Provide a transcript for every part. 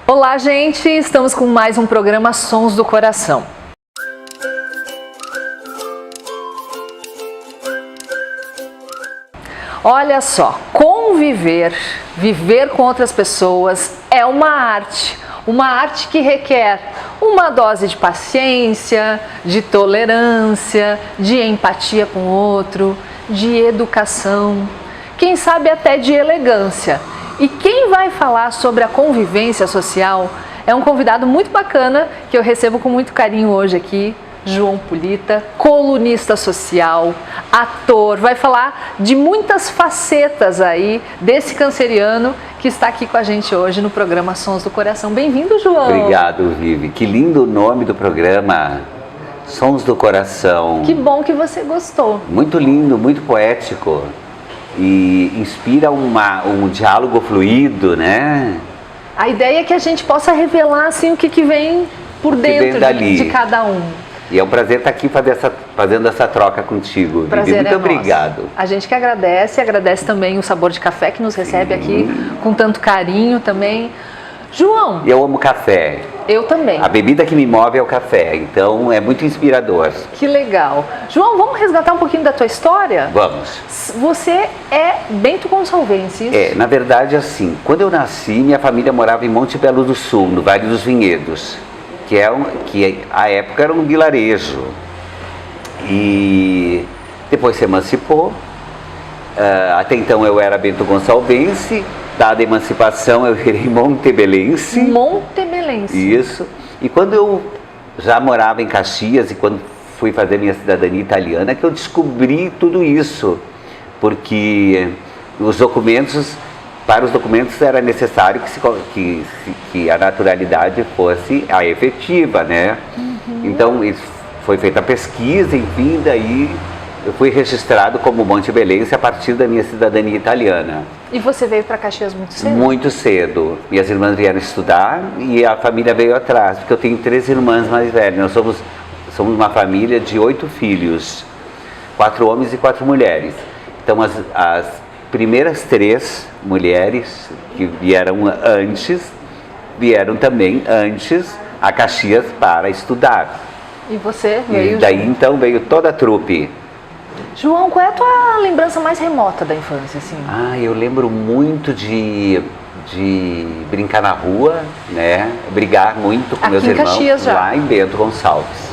Olá, gente! Estamos com mais um programa Sons do Coração. Olha só, viver com outras pessoas é uma arte que requer uma dose de paciência, de tolerância, de empatia com o outro, de educação, quem sabe até de elegância. E quem vai falar sobre a convivência social é um convidado muito bacana que eu recebo com muito carinho hoje aqui, João Pulita, colunista social, ator, vai falar de muitas facetas aí desse canceriano que está aqui com a gente hoje no programa Sons do Coração. Bem-vindo, João! Obrigado, Vivi. Que lindo o nome do programa, Sons do Coração. Que bom que você gostou. Muito lindo, muito poético e inspira um diálogo fluido, né? A ideia é que a gente possa revelar assim, o que vem por dentro de cada um. E é um prazer estar aqui fazendo essa troca contigo. Prazer Muito é obrigado. Nosso. A gente que agradece também o Sabor de Café que nos recebe aqui com tanto carinho também. João! Eu amo café. Eu também. A bebida que me move é o café, então é muito inspirador. Que legal. João, vamos resgatar um pouquinho da tua história? Vamos. Você é Bento Gonçalves. Na verdade, assim, quando eu nasci, minha família morava em Monte Belo do Sul, no Vale dos Vinhedos, que à época era um vilarejo. E depois se emancipou. Até então eu era Bento Gonçalves. Dada a emancipação, eu virei montebelense. Montebelense. Isso. E quando eu já morava em Caxias e quando fui fazer minha cidadania italiana, que eu descobri tudo isso. Porque para os documentos era necessário que a naturalidade fosse a efetiva, né? Então, foi feita a pesquisa, enfim, daí eu fui registrado como montebelense a partir da minha cidadania italiana. E você veio para Caxias muito cedo? Muito cedo. Minhas irmãs vieram estudar e a família veio atrás, porque eu tenho 3 irmãs mais velhas. Nós somos uma família de 8 filhos, 4 homens e 4 mulheres. Então as primeiras 3 mulheres que vieram também antes a Caxias para estudar. E você veio? E daí então veio toda a trupe. João, qual é a tua lembrança mais remota da infância, assim? Eu lembro muito de brincar na rua, né? Brigar muito com meus irmãos lá em Bento Gonçalves.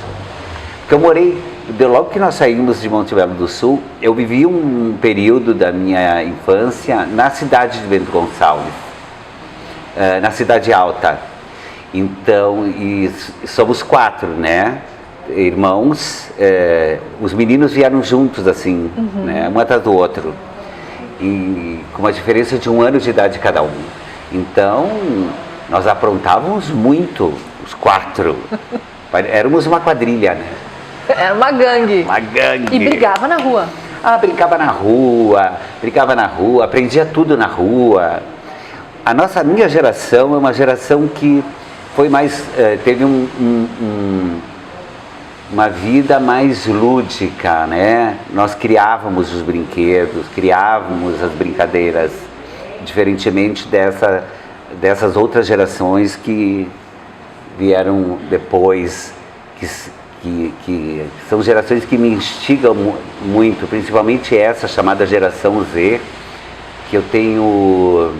Porque eu morei, logo que nós saímos de Monte Belo do Sul, eu vivi um período da minha infância na cidade de Bento Gonçalves, na Cidade Alta. Então, e somos 4, né? Irmãos, os meninos vieram juntos assim, né, um atrás do outro, e com uma diferença de 1 ano de idade cada um. Então nós aprontávamos muito, os 4. Éramos uma quadrilha, né? Era uma gangue. Uma gangue. E brigava na rua? Brincava na rua, aprendia tudo na rua. Minha geração é uma geração que foi mais, teve uma vida mais lúdica, né? Nós criávamos os brinquedos, criávamos as brincadeiras, diferentemente dessas outras gerações que vieram depois, que são gerações que me instigam muito, principalmente essa chamada geração Z, que eu tenho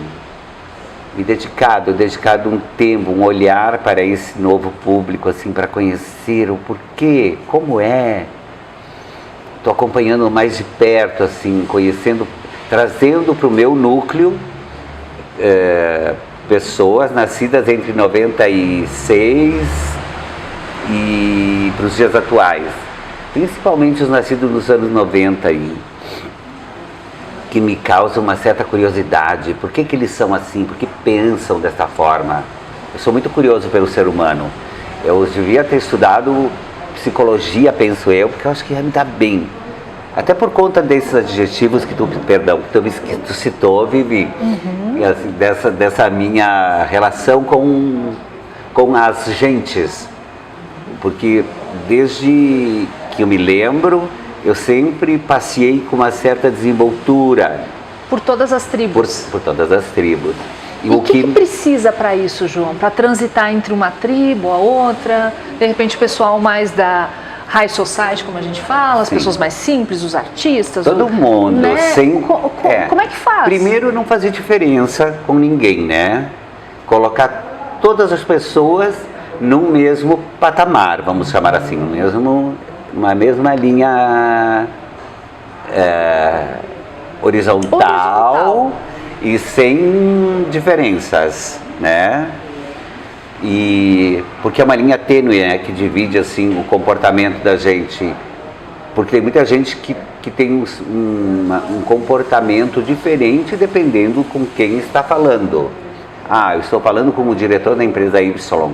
dedicado um tempo, um olhar para esse novo público, assim, para conhecer o porquê, como é. Estou acompanhando mais de perto, assim, conhecendo, trazendo para o meu núcleo pessoas nascidas entre 96 e para os dias atuais, principalmente os nascidos nos anos 90 aí, que me causa uma certa curiosidade. Por que eles são assim? Por que pensam dessa forma? Eu sou muito curioso pelo ser humano. Eu devia ter estudado psicologia, penso eu, porque eu acho que ia me dar bem. Até por conta desses adjetivos que tu citou, Vivi, e assim, dessa minha relação com as gentes. Porque desde que eu me lembro, eu sempre passei com uma certa desenvoltura. Por todas as tribos? Por todas as tribos. E o que precisa para isso, João? Para transitar entre uma tribo, a outra, de repente o pessoal mais da high society, como a gente fala, as pessoas mais simples, os artistas. Todo mundo, né? Como é que faz? Primeiro, não fazer diferença com ninguém, né? Colocar todas as pessoas no mesmo patamar, vamos chamar assim, uma mesma linha horizontal e sem diferenças, né? E porque é uma linha tênue, né, que divide assim o comportamento da gente, porque tem muita gente que tem um comportamento diferente dependendo com quem está falando. Eu estou falando com o diretor da empresa Y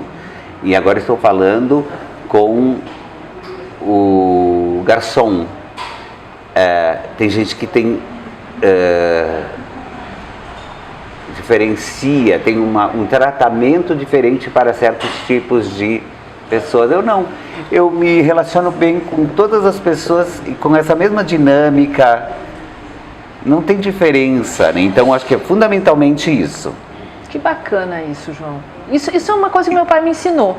e agora estou falando com o garçom. Tem gente que tem diferencia, tem um tratamento diferente para certos tipos de pessoas. Eu não, eu me relaciono bem com todas as pessoas e com essa mesma dinâmica, não tem diferença, né? Então acho que é fundamentalmente isso. Que bacana isso, João. Isso é uma coisa que meu pai me ensinou.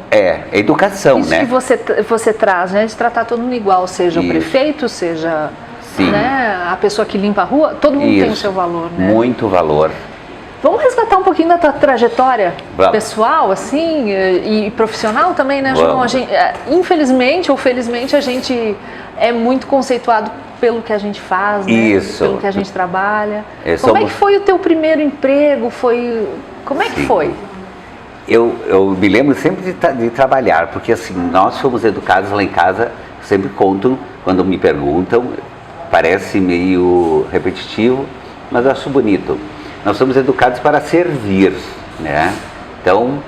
Educação, isso, né? Isso que você traz, né? De tratar todo mundo igual, seja o prefeito, seja, né, a pessoa que limpa a rua, todo mundo tem o seu valor, né? Muito valor. Vamos resgatar um pouquinho da tua trajetória pessoal, assim, e profissional também, né, João? Infelizmente ou felizmente, a gente é muito conceituado pelo que a gente faz, né? Pelo que a gente trabalha. Como é que foi o teu primeiro emprego? Como é que foi? Eu me lembro sempre de trabalhar, porque assim, nós fomos educados lá em casa, sempre conto, quando me perguntam, parece meio repetitivo, mas eu acho bonito. Nós somos educados para servir, né? Então,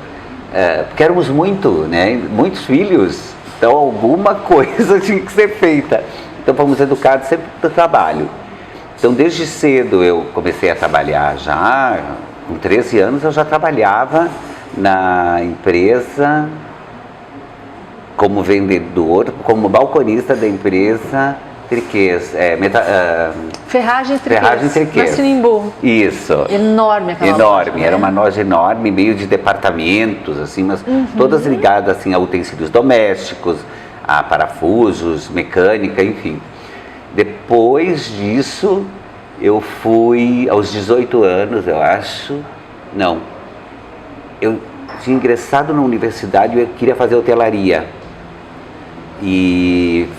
porque éramos muitos filhos, então alguma coisa tinha que ser feita. Então fomos educados sempre para o trabalho. Então desde cedo eu comecei a trabalhar já, com 13 anos eu já trabalhava na empresa como vendedor, como balconista da empresa Triquês, Ferragem Triquês, na Sinimbu. Isso. Enorme aquela loja, né? Era uma loja enorme, meio de departamentos, assim, mas todas ligadas assim, a utensílios domésticos, a parafusos, mecânica, enfim. Depois disso, eu fui aos 18 anos, eu acho, eu tinha ingressado na universidade e eu queria fazer hotelaria. E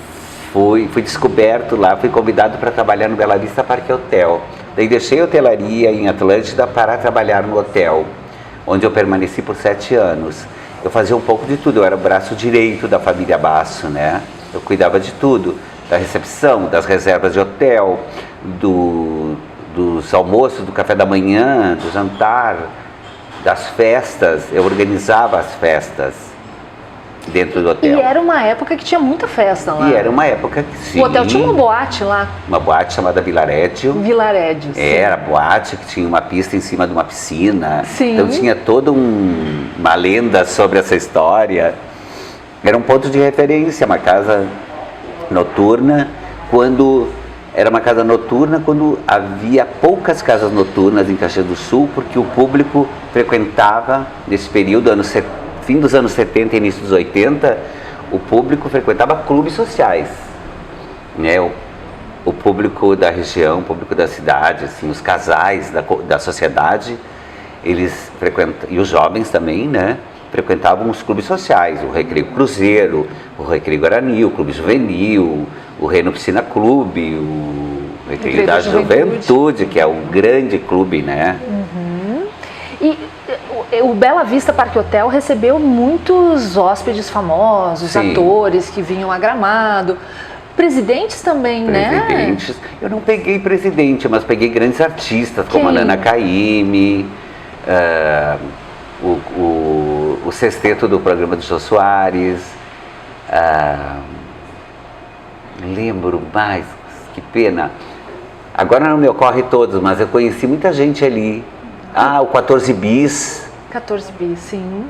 fui descoberto lá, fui convidado para trabalhar no Bela Vista Parque Hotel. Daí deixei a hotelaria em Atlântida para trabalhar no hotel, onde eu permaneci por 7 anos. Eu fazia um pouco de tudo, eu era o braço direito da família Basso, né? Eu cuidava de tudo, da recepção, das reservas de hotel, dos almoços, do café da manhã, do jantar, das festas. Eu organizava as festas dentro do hotel. E era uma época que tinha muita festa lá. E era uma época que sim. O hotel tinha uma boate lá. Uma boate chamada Vilarédio. Vilarédio, sim. Era a boate que tinha uma pista em cima de uma piscina. Sim. Então tinha toda uma lenda sobre essa história. Era um ponto de referência, uma casa noturna, era uma casa noturna quando havia poucas casas noturnas em Caxias do Sul, porque o público frequentava, nesse período, fim dos anos 70 e início dos 80, o público frequentava clubes sociais, né? O público da região, o público da cidade, assim, os casais da sociedade, eles frequentam, e os jovens também, né? Frequentavam os clubes sociais, o Recreio Cruzeiro, o Recreio Guarani, o Clube Juvenil, o Reno Piscina Clube, o Recreio da Juventude, que é um grande clube, né? E o Bela Vista Parque Hotel recebeu muitos hóspedes famosos, atores que vinham a Gramado, presidentes também, né? Presidentes. Eu não peguei presidente, mas peguei grandes artistas, como a Nana Caymmi, o sexteto do programa do Jô Soares, lembro mais, que pena, agora não me ocorre todos, mas eu conheci muita gente ali. O 14 Bis. 14 Bis, sim.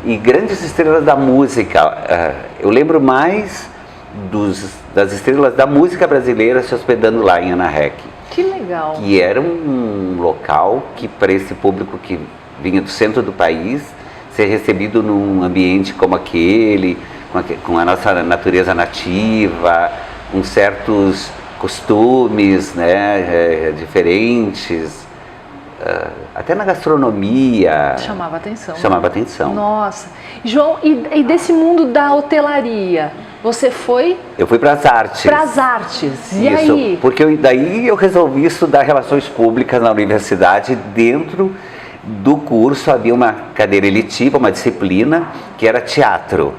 E grandes estrelas da música. Eu lembro mais das estrelas da música brasileira se hospedando lá em Ana Rec. Que legal. Que era um num local que, para esse público que vinha do centro do país, ser recebido num ambiente como aquele, com a nossa natureza nativa, com certos costumes, né, diferentes, até na gastronomia. Chamava atenção. Chamava atenção. Nossa. João, e desse mundo da hotelaria, você foi? Eu fui para as artes. Para as artes. E isso, aí? Porque daí eu resolvi estudar relações públicas na universidade. Dentro do curso havia uma cadeira eletiva, uma disciplina, que era teatro.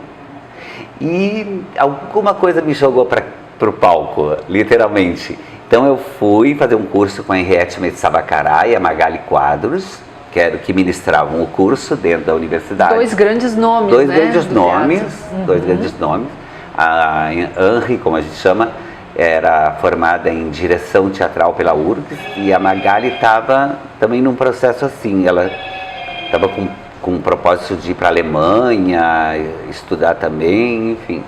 E alguma coisa me jogou para o palco, literalmente. Então eu fui fazer um curso com a Henriette Metsabacará e a Magali Quadros, que eram que ministravam o curso dentro da universidade. Dois grandes nomes, Dois né? grandes nomes, dois grandes nomes. A Henri, como a gente chama, era formada em direção teatral pela URGS, e a Magali estava também num processo assim, ela estava com o propósito de ir para a Alemanha, estudar também, enfim.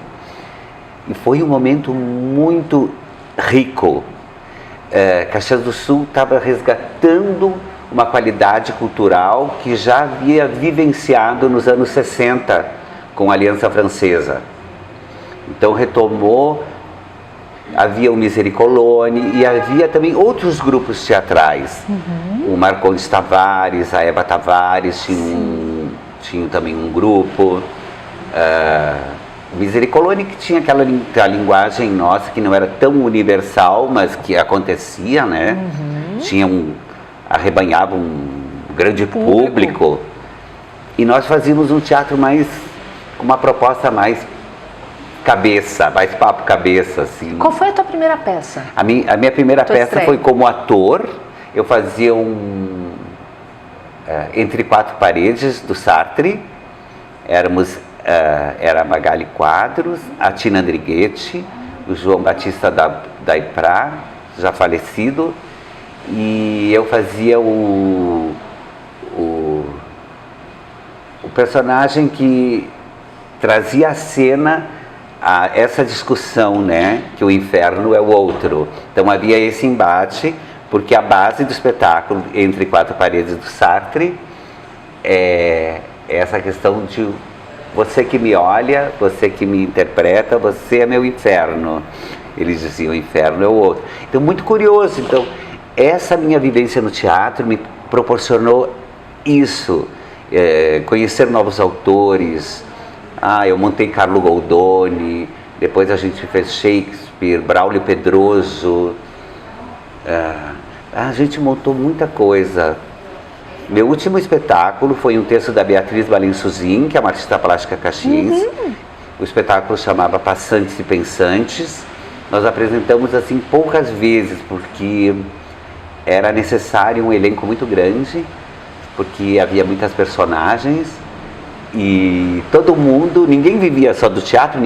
E foi um momento muito rico. Caxias do Sul estava resgatando uma qualidade cultural que já havia vivenciado nos anos 60 com a Aliança Francesa. Então retomou, havia o Misericolone e havia também outros grupos teatrais. O Marcondes Tavares, a Eva Tavares tinha também um grupo. O Misericolone, que tinha aquela linguagem nossa que não era tão universal, mas que acontecia, né? Arrebanhava um grande público. E nós fazíamos um teatro com uma proposta mais mais papo cabeça, assim. Qual foi a tua primeira peça? A minha primeira peça estreia? Foi como ator. Eu fazia Entre Quatro Paredes, do Sartre. Era a Magali Quadros, a Tina Andrighetti, o João Batista da Iprá, já falecido, e eu fazia o personagem que trazia à cena essa discussão, né, que o inferno é o outro. Então havia esse embate, porque a base do espetáculo Entre Quatro Paredes do Sartre é essa questão de você que me olha, você que me interpreta, você é meu inferno. Eles diziam, o inferno é o outro. Então, muito curioso. Então, essa minha vivência no teatro me proporcionou isso. Conhecer novos autores. Eu montei Carlo Goldoni, depois a gente fez Shakespeare, Braulio Pedroso. A gente montou muita coisa. Meu último espetáculo foi um texto da Beatriz Balensuzin, que é uma artista plástica caxiense. O espetáculo chamava Passantes e Pensantes. Nós apresentamos assim poucas vezes, porque era necessário um elenco muito grande, porque havia muitas personagens e todo mundo, ninguém vivia só do teatro,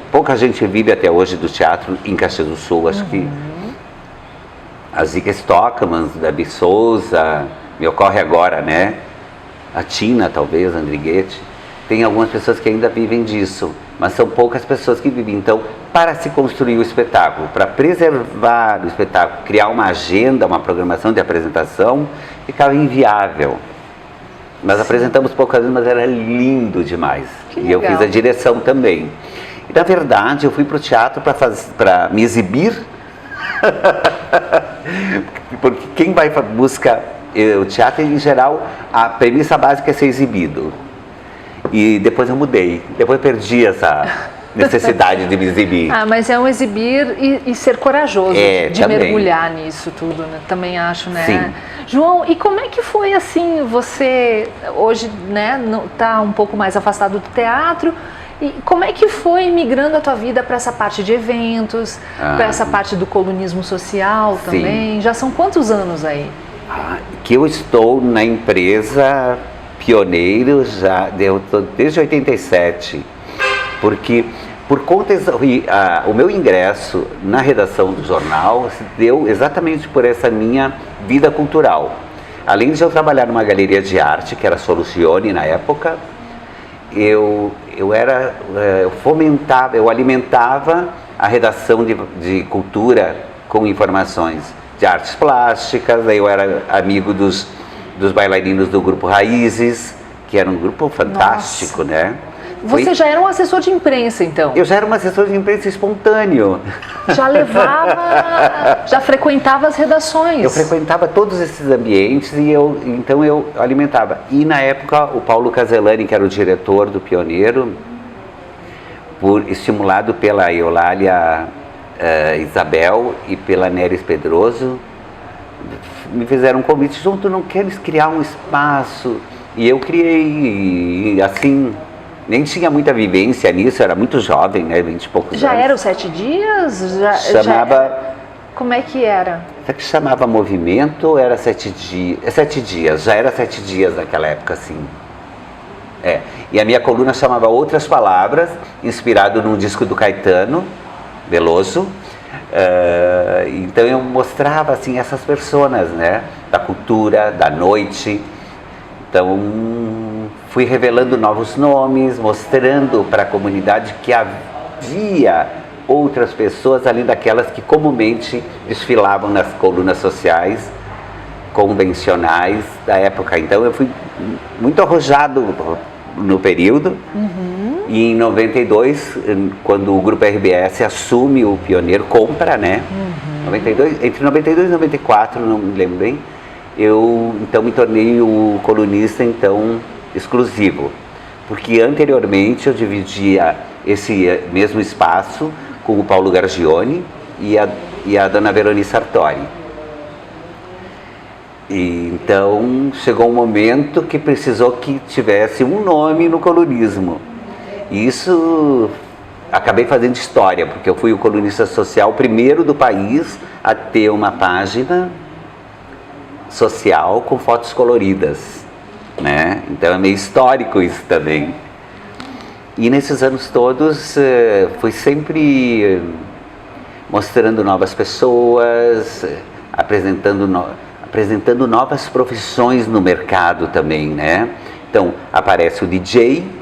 pouca gente vive até hoje do teatro em Caxias do Sul. Acho que a Zika Stockman, Debbie Souza, me ocorre agora, né? A Tina, talvez, a Andrighetti. Tem algumas pessoas que ainda vivem disso, mas são poucas pessoas que vivem. Então, para se construir o espetáculo, para preservar o espetáculo, criar uma agenda, uma programação de apresentação, ficava inviável. Nós apresentamos poucas vezes, mas era lindo demais. E eu fiz a direção também. E, na verdade, eu fui para o teatro para me exibir, porque quem vai buscar o teatro, em geral, a premissa básica é ser exibido. E depois eu mudei, depois perdi essa necessidade de me exibir. Mas é um exibir e ser corajoso de também mergulhar nisso tudo, né? Também acho, né? Sim. João, e como é que foi assim, você hoje, né, tá um pouco mais afastado do teatro, e como é que foi migrando a tua vida para essa parte de eventos, para essa parte do colunismo social também? Já são quantos anos aí? Que eu estou na empresa pioneiro desde 87, porque por conta o meu ingresso na redação do jornal se deu exatamente por essa minha vida cultural. Além de eu trabalhar numa galeria de arte, que era a Solucione na época, eu alimentava a redação de cultura com informações. de artes plásticas, daí eu era amigo dos bailarinos do grupo Raízes, que era um grupo fantástico, né? Você já era um assessor de imprensa, então? Eu já era um assessor de imprensa espontâneo. Já levava, já frequentava as redações. Eu frequentava todos esses ambientes e então eu alimentava. E na época o Paulo Caselani, que era o diretor do Pioneiro, estimulado pela Eulália Isabel e pela Neres Pedroso, me fizeram um convite, João, tu não queres criar um espaço? E eu criei, assim, nem tinha muita vivência nisso, era muito jovem, né, 20 e poucos já anos. Já era os 7 dias? Chamava... Como é que era? Será que chamava Movimento, era 7 dias? 7 dias, já era 7 dias naquela época, sim. E a minha coluna chamava Outras Palavras, inspirado num disco do Caetano Veloso. Então eu mostrava assim essas personas, né, da cultura, da noite. Então fui revelando novos nomes, mostrando para a comunidade que havia outras pessoas além daquelas que comumente desfilavam nas colunas sociais convencionais da época. Então eu fui muito arrojado no período. E em 92, quando o Grupo RBS assume o Pioneiro, compra, né? 92, entre 92 e 94, não me lembro bem, eu então me tornei o colunista então exclusivo, porque anteriormente eu dividia esse mesmo espaço com o Paulo Gargione e a dona Veronice Sartori. E então chegou um momento que precisou que tivesse um nome no colunismo. E isso acabei fazendo história, porque eu fui o colunista social primeiro do país a ter uma página social com fotos coloridas, né? Então é meio histórico isso também. E nesses anos todos fui sempre mostrando novas pessoas, apresentando novas profissões no mercado também, né? Então aparece o DJ,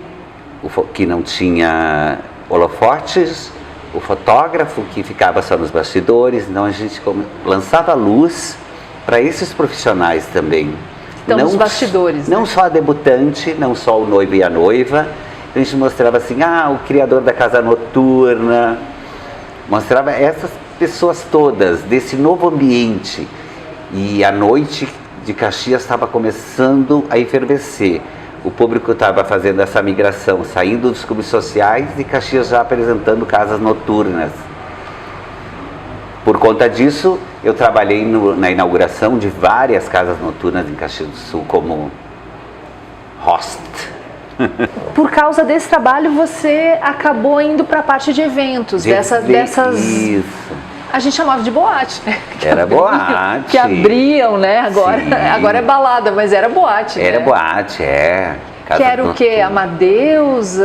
que não tinha holofotes, o fotógrafo que ficava só nos bastidores. Então a gente lançava luz para esses profissionais também. Então nos bastidores. Não, né? Só a debutante, não só o noivo e a noiva. Então a gente mostrava assim, o criador da casa noturna, mostrava essas pessoas todas, desse novo ambiente. E a noite de Caxias estava começando a efervescer. O público estava fazendo essa migração, saindo dos clubes sociais e Caxias já apresentando casas noturnas. Por conta disso, eu trabalhei na inauguração de várias casas noturnas em Caxias do Sul como host. Por causa desse trabalho, você acabou indo para a parte de eventos, dessas... Isso. A gente chamava de boate, né? Era boate. Que abriam, né? Agora é balada, mas era boate, Era né? boate, Que era o quê? Amadeus,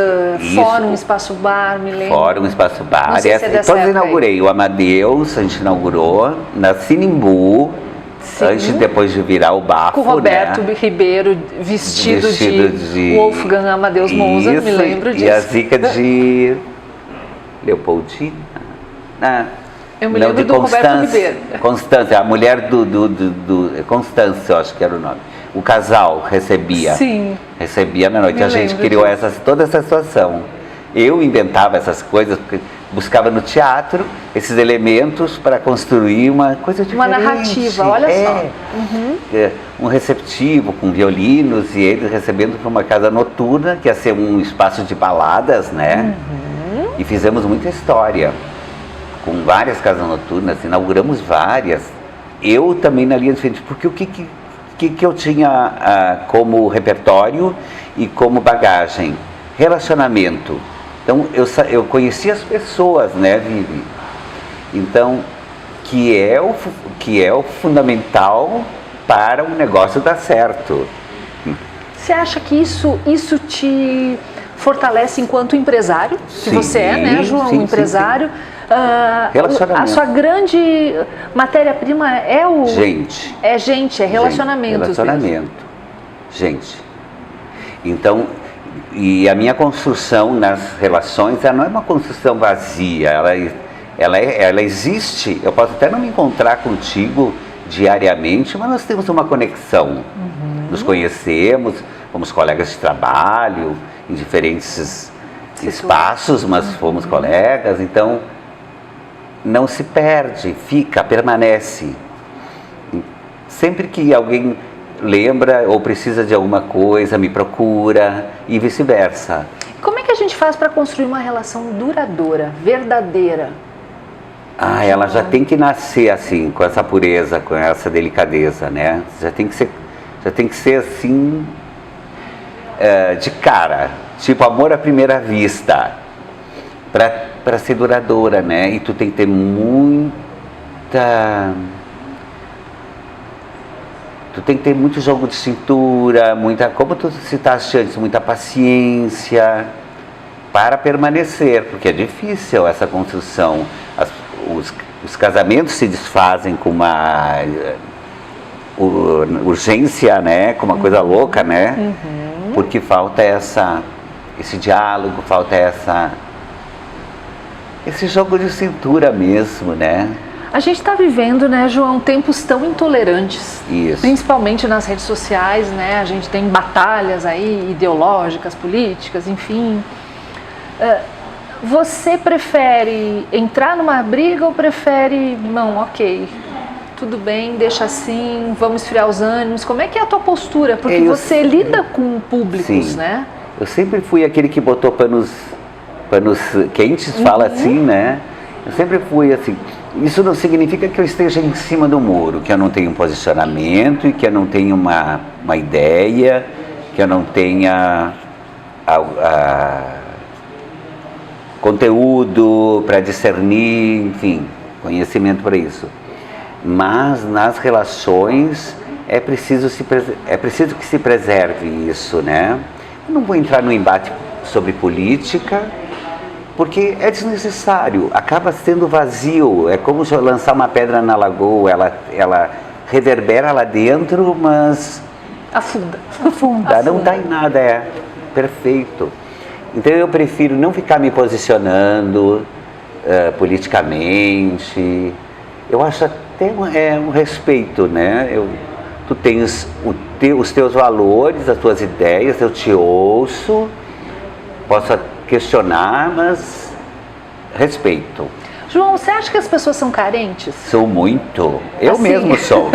Fórum, Espaço Bar, me lembro. Fórum, Espaço Bar. Não sei se é dessa época eu inaugurei o Amadeus, a gente inaugurou na Sinimbu. Sim. Antes, depois de virar o Bafo, com o Roberto, né? Ribeiro vestido de Wolfgang Amadeus Mozart, me lembro disso. E a Zica de Leopoldina. Eu me lembro do Roberto Ribeiro. Constância, a mulher Constância, eu acho que era o nome. O casal recebia. Sim. Recebia na noite. A gente criou toda essa situação. Eu inventava essas coisas, porque buscava no teatro esses elementos para construir uma coisa diferente. Uma narrativa, olha só. Um receptivo com violinos e eles recebendo para uma casa noturna, que ia ser um espaço de baladas, né? E fizemos muita história com várias casas noturnas, inauguramos várias. Eu também na linha de frente, porque o que eu tinha como repertório e como bagagem? Relacionamento. Então eu conheci as pessoas, né, Vivi? Então, que é o fundamental para o negócio dar certo. Você acha que isso te fortalece enquanto empresário? Que você é, né, João? Um empresário. Relacionamento. A sua grande matéria-prima é o... Gente. É relacionamentos. Relacionamento. Gente. Então, e a minha construção nas relações, ela não é uma construção vazia, ela existe. Eu posso até não me encontrar contigo diariamente, mas nós temos uma conexão. Nos conhecemos, fomos colegas de trabalho, em diferentes espaços, mas fomos colegas, então não se perde, fica, permanece. Sempre que alguém lembra ou precisa de alguma coisa, me procura e vice-versa. Como é que a gente faz para construir uma relação duradoura, verdadeira? Ela já tem que nascer assim, com essa pureza, com essa delicadeza, né? Já tem que ser assim, de cara, tipo amor à primeira vista, para ser duradoura, né? E tu tem que ter tu tem que ter muito jogo de cintura, como tu citaste antes, muita paciência para permanecer, porque é difícil essa construção. Os casamentos se desfazem com uma urgência, né? Com uma coisa louca, né? Porque falta esse diálogo, falta esse jogo de cintura mesmo, né? A gente está vivendo, né, João, tempos tão intolerantes. Isso. Principalmente nas redes sociais, né? A gente tem batalhas aí ideológicas, políticas, enfim. Você prefere entrar numa briga ou prefere, não, ok, tudo bem, deixa assim, vamos esfriar os ânimos? Como é que é a tua postura? Porque você lida com públicos, sim, né? Eu sempre fui aquele que botou panos quentes, fala assim, né? Eu sempre fui assim. Isso não significa que eu esteja em cima do muro, que eu não tenha um posicionamento e que eu não tenha uma ideia, que eu não tenha conteúdo para discernir, enfim, conhecimento para isso. Mas nas relações é preciso que se preserve isso, né? Eu não vou entrar no embate sobre política, porque é desnecessário, acaba sendo vazio, é como lançar uma pedra na lagoa, ela reverbera lá dentro, mas afunda, não dá em nada, perfeito. Então eu prefiro não ficar me posicionando politicamente. Eu acho até um respeito, né? Tu tens os teus valores, as tuas ideias, eu te ouço, posso questionar, mas respeito. João, você acha que as pessoas são carentes? Sou muito. Eu assim, mesmo sou.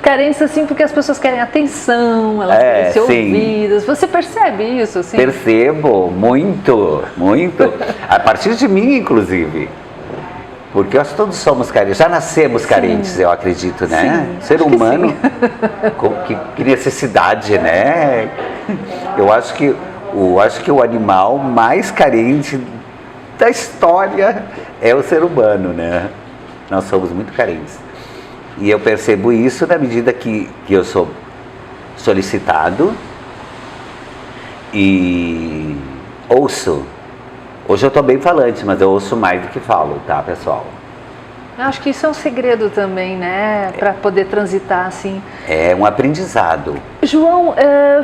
Carentes assim porque as pessoas querem atenção, elas querem ser ouvidas. Você percebe isso? Assim? Percebo, muito, muito. A partir de mim, inclusive. Porque nós todos somos carentes. Já nascemos carentes, eu acredito, né? Sim, ser humano, que necessidade, né? Eu acho que o animal mais carente da história é o ser humano, né? Nós somos muito carentes. E eu percebo isso na medida que eu sou solicitado e ouço. Hoje eu estou bem falante, mas eu ouço mais do que falo, tá, pessoal? Eu acho que isso é um segredo também, né? Para poder transitar assim. É um aprendizado. João,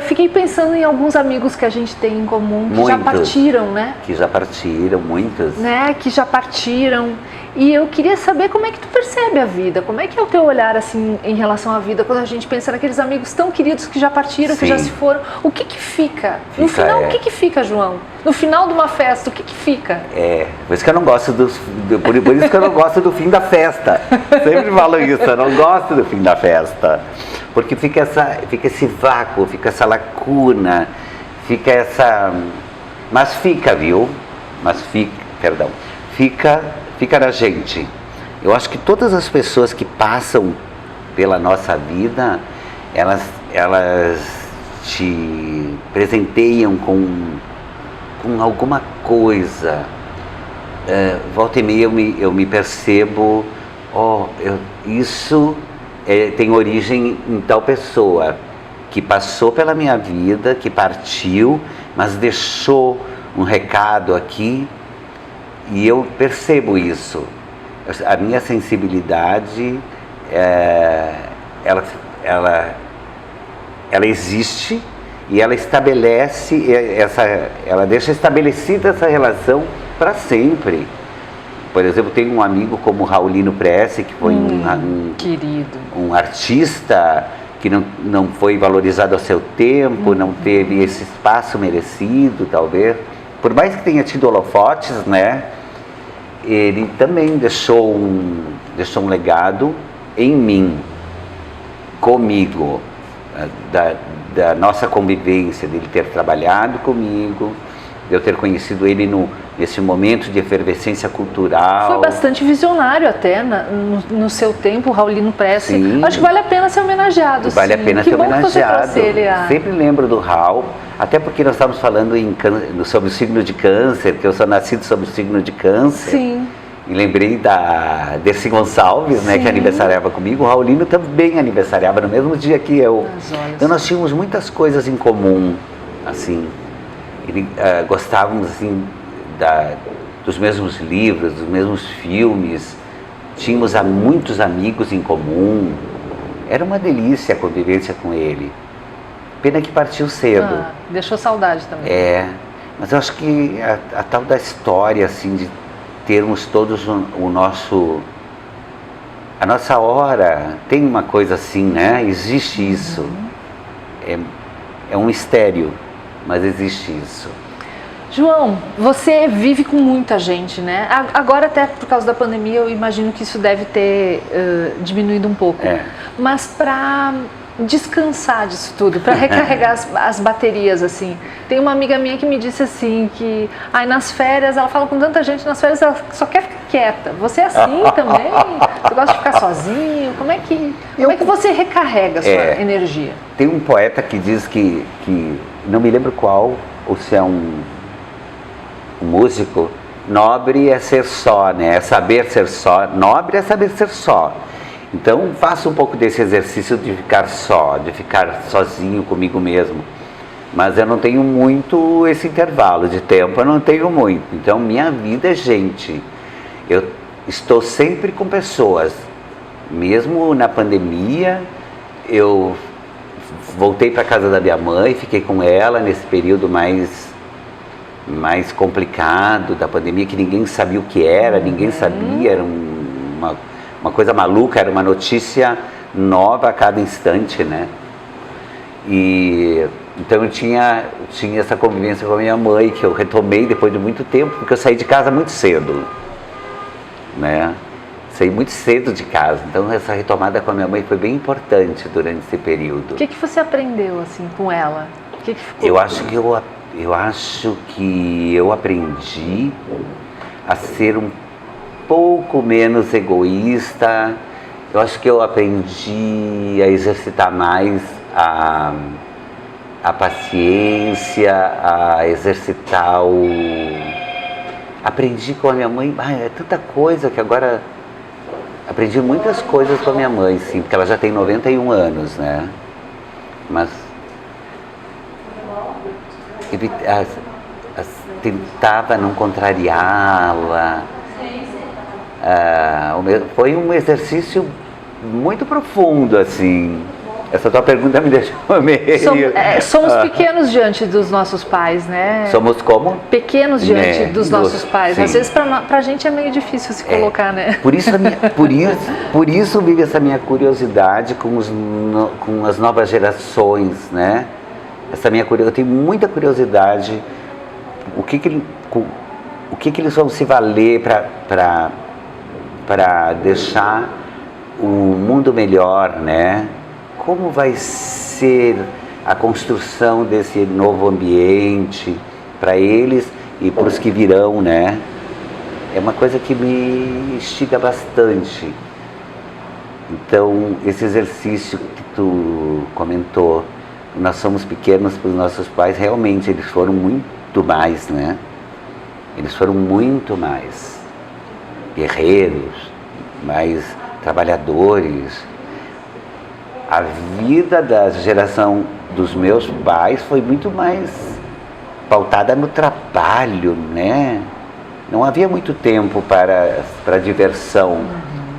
fiquei pensando em alguns amigos que a gente tem em comum que já partiram, né? Que já partiram, muitos. Né? Que já partiram. E eu queria saber como é que tu percebe a vida, como é que é o teu olhar assim em relação à vida, quando a gente pensa naqueles amigos tão queridos que já partiram, que já se foram, o que fica? No final, o que fica, João? No final de uma festa, o que fica? Por isso que eu não gosto por isso que eu não gosto do fim da festa. Sempre falo isso, eu não gosto do fim da festa. Porque fica esse vácuo, fica essa lacuna, fica essa... Mas fica, viu? Fica na gente. Eu acho que todas as pessoas que passam pela nossa vida, elas te presenteiam com alguma coisa. Volta e meia eu me percebo, isso tem origem em tal pessoa que passou pela minha vida, que partiu, mas deixou um recado aqui. E eu percebo isso. A minha sensibilidade, ela existe e ela estabelece ela deixa estabelecida essa relação para sempre. Por exemplo, tem um amigo como Raulino Pressi, que foi querido, um artista que não foi valorizado ao seu tempo, não teve esse espaço merecido, talvez. Por mais que tenha tido holofotes, né? Ele também deixou um legado em mim, comigo, da nossa convivência, dele ter trabalhado comigo, de eu ter conhecido ele nesse momento de efervescência cultural. Foi bastante visionário até no seu tempo, o Raulino Pressi. Sim. Acho que vale a pena ser homenageado. Vale a pena ser homenageado. Sempre lembro do Raul, até porque nós estávamos falando sobre o signo de câncer, que eu sou nascido sobre o signo de câncer. Sim. E lembrei da Dercy Gonçalves, né, que aniversariava comigo. O Raulino também aniversariava no mesmo dia que eu. Então nós tínhamos muitas coisas em comum, assim. Gostávamos assim dos mesmos livros, dos mesmos filmes, tínhamos muitos amigos em comum, era uma delícia a convivência com ele. Pena que partiu cedo. Deixou saudade também. Mas eu acho que a tal da história assim de termos todos a nossa hora, tem uma coisa assim, né? Existe isso. É um mistério. Mas existe isso. João, você vive com muita gente, né? Agora até por causa da pandemia eu imagino que isso deve ter diminuído um pouco. Mas para descansar disso tudo, para recarregar as baterias, assim. Tem uma amiga minha que me disse assim que nas férias, ela fala com tanta gente, nas férias ela só quer ficar quieta. Você é assim também? Você gosta de ficar sozinho? Como é que você recarrega a sua energia? Tem um poeta que diz que não me lembro qual, ou se é um músico, nobre é ser só, né? É saber ser só. Nobre é saber ser só. Então faço um pouco desse exercício de ficar só, de ficar sozinho comigo mesmo. Mas eu não tenho muito esse intervalo de tempo, eu não tenho muito. Então minha vida é gente. Eu estou sempre com pessoas. Mesmo na pandemia, eu voltei para casa da minha mãe, fiquei com ela nesse período mais complicado da pandemia, que ninguém sabia o que era, ninguém sabia, era uma coisa maluca, era uma notícia nova a cada instante, né? E então eu tinha essa convivência com a minha mãe, que eu retomei depois de muito tempo, porque eu saí de casa muito cedo, né? Saí muito cedo de casa, então essa retomada com a minha mãe foi bem importante durante esse período. O que você aprendeu assim com ela? O que ficou? Eu acho que eu aprendi a ser um pouco menos egoísta. Eu acho que eu aprendi a exercitar mais a paciência, a exercitar Aprendi com a minha mãe, é tanta coisa que agora... Aprendi muitas coisas com a minha mãe, sim, porque ela já tem 91 anos, né? Mas tentava não contrariá-la. Foi um exercício muito profundo, assim. Essa tua pergunta me deixou meio... Somos pequenos diante dos nossos pais, né? Somos como? Pequenos diante dos nossos pais. Sim. Às vezes pra gente é meio difícil se colocar, né? Por isso vive essa minha curiosidade com as novas gerações, né? Eu tenho muita curiosidade. O que eles vão se valer para deixar o mundo melhor, né? Como vai ser a construção desse novo ambiente para eles e para os que virão, né? É uma coisa que me instiga bastante. Então, esse exercício que tu comentou, nós somos pequenos para os nossos pais, realmente eles foram muito mais, né? Eles foram muito mais guerreiros, mais trabalhadores. A vida da geração dos meus pais foi muito mais pautada no trabalho, né? Não havia muito tempo para diversão.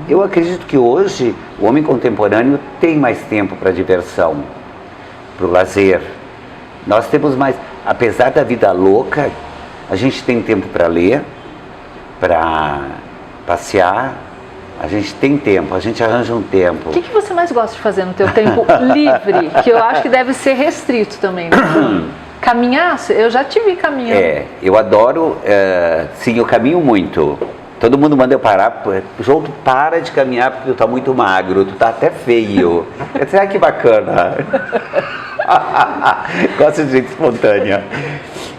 Eu acredito que hoje o homem contemporâneo tem mais tempo para diversão, para o lazer. Nós temos mais, apesar da vida louca, a gente tem tempo para ler, para passear, a gente tem tempo, a gente arranja um tempo. O que você mais gosta de fazer no teu tempo livre? Que eu acho que deve ser restrito também, né? Caminhar? Eu já te vi caminhando. Eu adoro, sim, eu caminho muito. Todo mundo manda eu parar. João, tu para de caminhar porque tu tá muito magro, tu tá até feio. Eu disse, que bacana. Gosto de gente espontânea.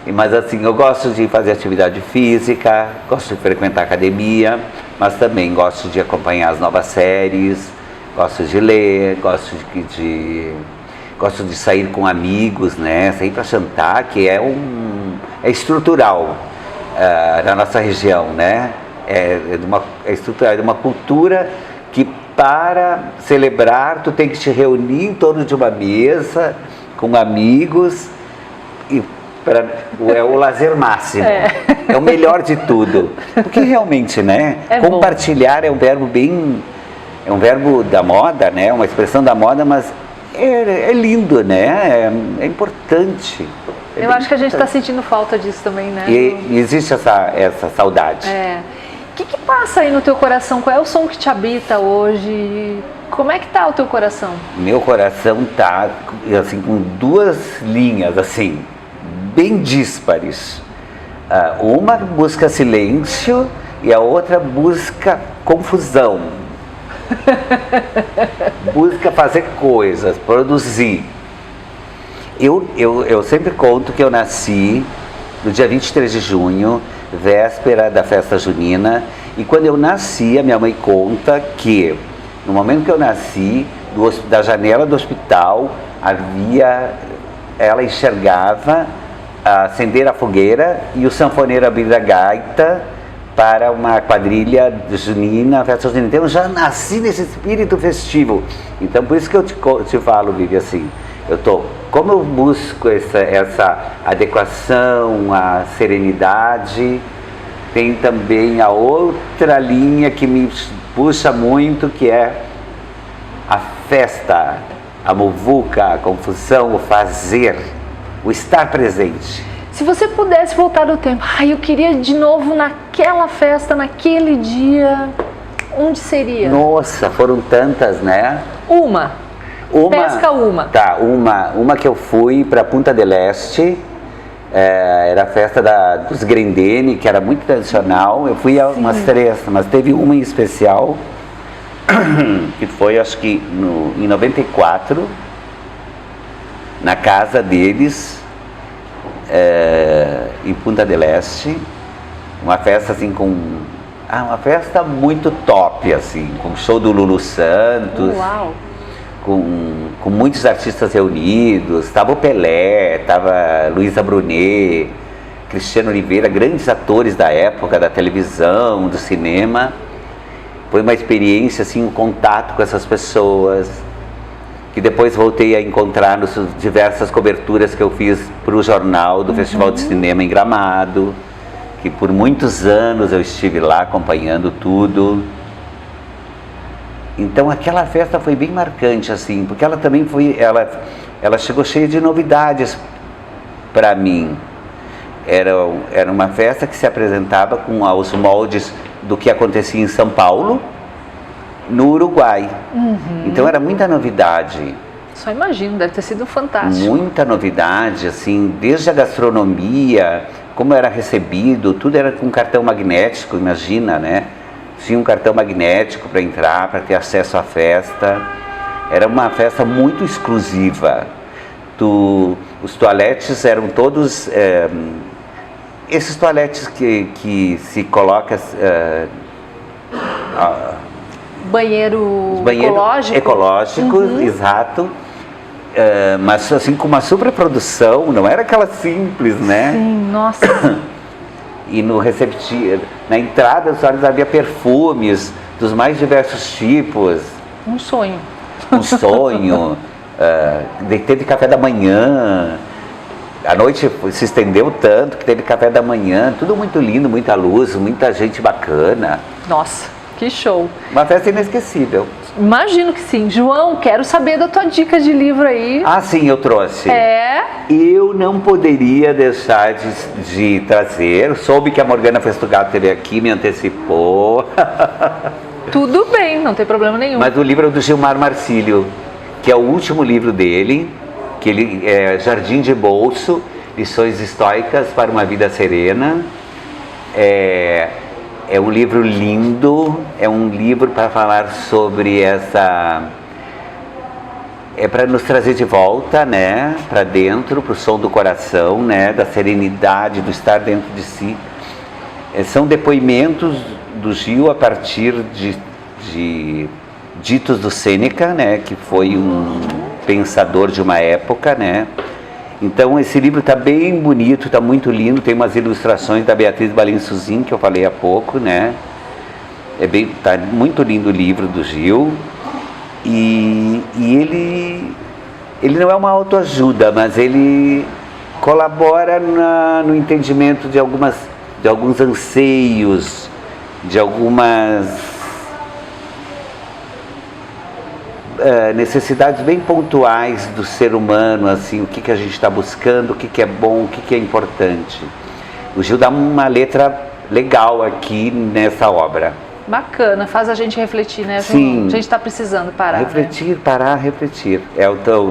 Mas assim, eu gosto de fazer atividade física, gosto de frequentar academia, mas também gosto de acompanhar as novas séries, gosto de ler, gosto de sair com amigos, né? Sair para jantar, que é estrutural na nossa região, né? É estrutural, é de uma cultura que para celebrar tu tem que te reunir em torno de uma mesa com amigos e é o lazer máximo, é o melhor de tudo, porque realmente, né? Compartilhar é um verbo é um verbo da moda, né? Uma expressão da moda, mas é lindo, né? É importante. Eu acho que a gente está sentindo falta disso também, né? E existe essa saudade. O que passa aí no teu coração? Qual é o som que te habita hoje? Como é que tá o teu coração? Meu coração tá assim com duas linhas assim, bem díspares. Uma busca silêncio e a outra busca confusão. Busca fazer coisas, produzir. Eu sempre conto que eu nasci no dia 23 de junho, véspera da festa junina, e quando eu nasci, a minha mãe conta que no momento que eu nasci, da janela do hospital, ela enxergava acender a fogueira e o sanfoneiro abrir a gaita para uma quadrilha junina, festa junina. Então eu já nasci nesse espírito festivo. Então por isso que eu te falo, Vivi, assim, como eu busco essa adequação, a serenidade, tem também a outra linha que me puxa muito, que é a festa, a muvuca, a confusão, o fazer, o estar presente. Se você pudesse voltar no tempo, eu queria de novo naquela festa, naquele dia, onde seria? Nossa, foram tantas, né? Pesca uma. Tá, uma que eu fui para Punta del Este, era a festa dos Grendene, que era muito tradicional. Eu fui a umas 3, mas teve uma em especial, que foi, acho que em 94, na casa deles, em Punta del Este, uma festa assim uma festa muito top, assim, com show do Lulu Santos. Uau. Com muitos artistas reunidos, estava o Pelé, estava Luísa Brunet, Cristiano Oliveira, grandes atores da época, da televisão, do cinema. Foi uma experiência, assim, um contato com essas pessoas, que depois voltei a encontrar nas diversas coberturas que eu fiz para o jornal do Festival de Cinema em Gramado, que por muitos anos eu estive lá acompanhando tudo. Então aquela festa foi bem marcante, assim, porque ela também ela chegou cheia de novidades para mim. Era uma festa que se apresentava aos moldes do que acontecia em São Paulo, no Uruguai. Então era muita novidade. Só imagino, deve ter sido fantástico. Muita novidade, assim, desde a gastronomia, como era recebido, tudo era com cartão magnético, imagina, né? Tinha um cartão magnético para entrar, para ter acesso à festa. Era uma festa muito exclusiva. Os toaletes eram todos... esses toaletes que se coloca... Banheiro ecológicos, exato. Mas assim, com uma superprodução, não era aquela simples, né? Sim, nossa. E na entrada dos olhos havia perfumes dos mais diversos tipos. Um sonho. Teve café da manhã. A noite se estendeu tanto que teve café da manhã. Tudo muito lindo, muita luz, muita gente bacana. Nossa, que show. Uma festa inesquecível. Imagino que sim. João, quero saber da tua dica de livro aí. Ah, sim, eu trouxe. Eu não poderia deixar de trazer. Soube que a Morgana Festugato esteve aqui, me antecipou. Tudo bem, não tem problema nenhum. Mas o livro é do Gilmar Marcílio, que é o último livro dele, que ele é Jardim de Bolso, Lições Estoicas para uma Vida Serena. É um livro lindo, é um livro para falar sobre essa... É para nos trazer de volta, né, para dentro, para o som do coração, né, da serenidade, do estar dentro de si. São depoimentos do Gil a partir de ditos do Sêneca, né, que foi um pensador de uma época, né. Então esse livro está bem bonito, está muito lindo, tem umas ilustrações da Beatriz Balinsuzin, que eu falei há pouco, né? Tá muito lindo o livro do Gil. E ele não é uma autoajuda, mas ele colabora no entendimento de alguns anseios, de algumas necessidades bem pontuais do ser humano, assim, o que a gente está buscando, o que é bom, o que é importante. O Gil dá uma letra legal aqui nessa obra. Bacana, faz a gente refletir, né, João? Sim. A gente está precisando parar. Refletir, né? Parar, refletir.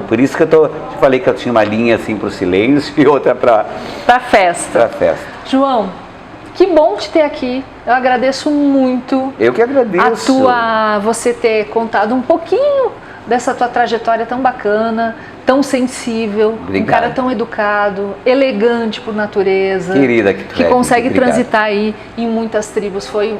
Por isso que te falei que eu tinha uma linha assim para o silêncio e outra para a festa. Para festa. João, que bom te ter aqui. Eu agradeço muito. Eu que agradeço. Você ter contado um pouquinho dessa tua trajetória tão bacana, tão sensível, Obrigado. Um cara tão educado, elegante por natureza. Querida, que consegue transitar aí em muitas tribos. Foi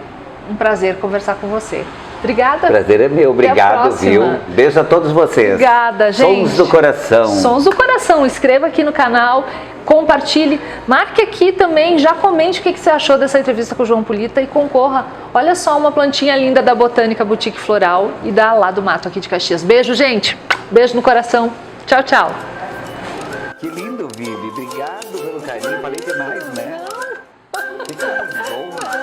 um prazer conversar com você. Obrigada. Prazer é meu, obrigado, viu? Beijo a todos vocês. Obrigada, gente. Sons do coração. Sons do coração. Inscreva aqui no canal, compartilhe, marque aqui também, já comente o que você achou dessa entrevista com o João Polita e concorra. Olha só uma plantinha linda da Botânica Boutique Floral e da Lá do Mato aqui de Caxias. Beijo, gente. Beijo no coração. Tchau, tchau. Que lindo, Vivi. Obrigado pelo carinho. Falei demais, né? Que coisa boa.